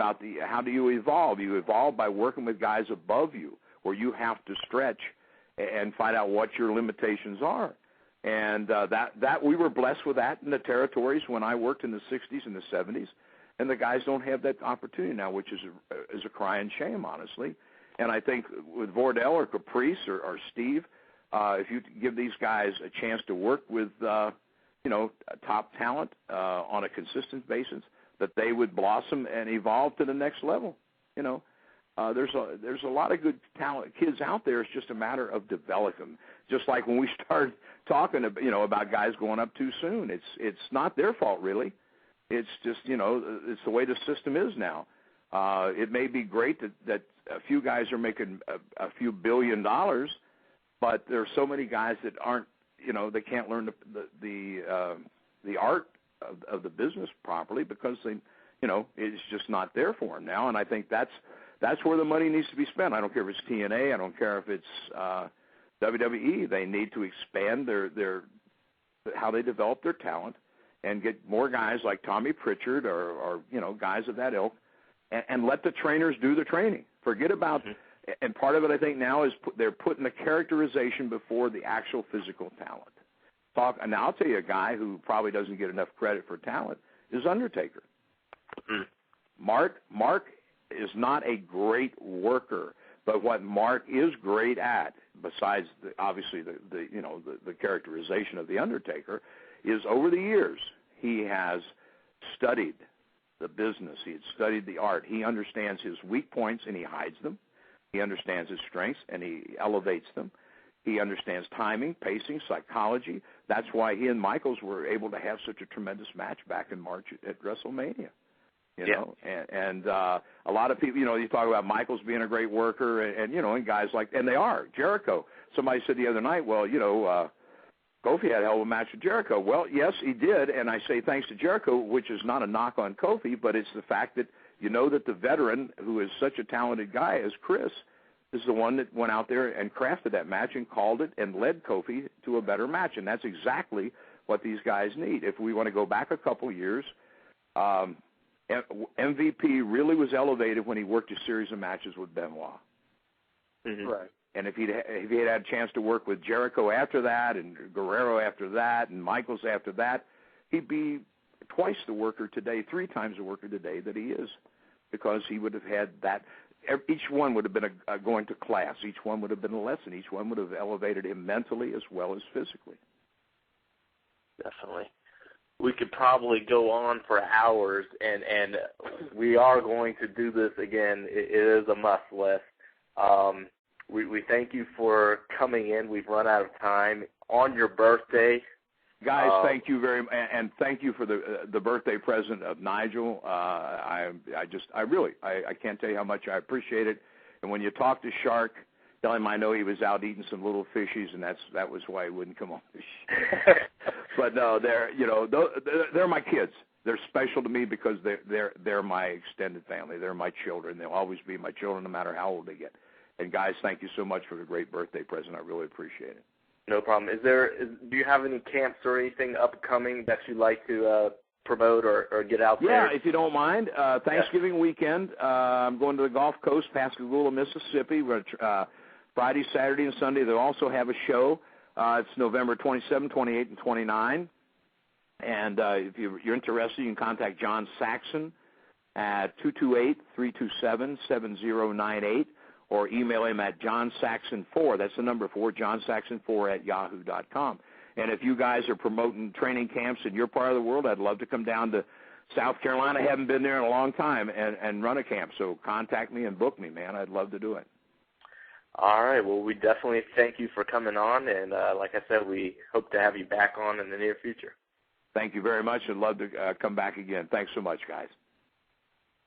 about how do you evolve. You evolve by working with guys above you, where you have to stretch and find out what your limitations are. And that we were blessed with that in the territories when I worked in the 60s and the 70s. And the guys don't have that opportunity now, which is a crying shame, honestly. And I think with Vordell or Caprice or Steve, if you give these guys a chance to work with, top talent on a consistent basis, that they would blossom and evolve to the next level. There's a lot of good talent kids out there. It's just a matter of developing them. Just like when we started talking, about guys going up too soon. It's not their fault, really. It's just, it's the way the system is now. It may be great that a few guys are making a few $1 billion, but there are so many guys that aren't, they can't learn the art of the business properly because they, it's just not there for them now. And I think that's where the money needs to be spent. I don't care if it's TNA. I don't care if it's WWE. They need to expand their how they develop their talent and get more guys like Tommy Pritchard or guys of that ilk, and let the trainers do the training. Forget about, and part of it I think now is they're putting the characterization before the actual physical talent. Now I'll tell you a guy who probably doesn't get enough credit for talent is Undertaker. Mark is not a great worker, but what Mark is great at, besides obviously the characterization of the Undertaker, is over the years he has studied the business. He had studied the art. He understands his weak points and he hides them. He understands his strengths and he elevates them. He understands timing, pacing, psychology. That's why he and Michaels were able to have such a tremendous match back in March at WrestleMania. And a lot of people, you talk about Michaels being a great worker and guys and they are. Jericho. Somebody said the other night, well, Kofi had a hell of a match with Jericho. Well, yes, he did, and I say thanks to Jericho, which is not a knock on Kofi, but it's the fact that that the veteran, who is such a talented guy as Chris, is the one that went out there and crafted that match and called it and led Kofi to a better match, and that's exactly what these guys need. If we want to go back a couple years, MVP really was elevated when he worked a series of matches with Benoit. Right. And if he had had a chance to work with Jericho after that and Guerrero after that and Michaels after that, he'd be twice the worker today, 3 times the worker today that he is, because he would have had that. Each one would have been going to class. Each one would have been a lesson. Each one would have elevated him mentally as well as physically. Definitely. We could probably go on for hours, and we are going to do this again. It is a must list. We thank you for coming in. We've run out of time. On your birthday. Guys, thank you very much, and thank you for the birthday present of Nigel. I can't tell you how much I appreciate it. And when you talk to Shark, tell him I know he was out eating some little fishies, and that was why he wouldn't come on the show. But no, they're my kids. They're special to me because they're my extended family. They're my children. They'll always be my children, no matter how old they get. And guys, thank you so much for the great birthday present. I really appreciate it. No problem. Do you have any camps or anything upcoming that you'd like to promote or get out there? Yeah, if you don't mind. Thanksgiving weekend, I'm going to the Gulf Coast, Pascagoula, Mississippi. We're Friday, Saturday, and Sunday. They'll also have a show. It's November 27, 28, and 29. And if you're interested, you can contact John Saxon at 228-327-7098. or email him at johnsaxon4, that's the number 4, johnsaxon4@yahoo.com. And if you guys are promoting training camps in your part of the world, I'd love to come down to South Carolina. I haven't been there in a long time and run a camp. So contact me and book me, man. I'd love to do it. All right. Well, we definitely thank you for coming on. And like I said, we hope to have you back on in the near future. Thank you very much. I'd love to come back again. Thanks so much, guys.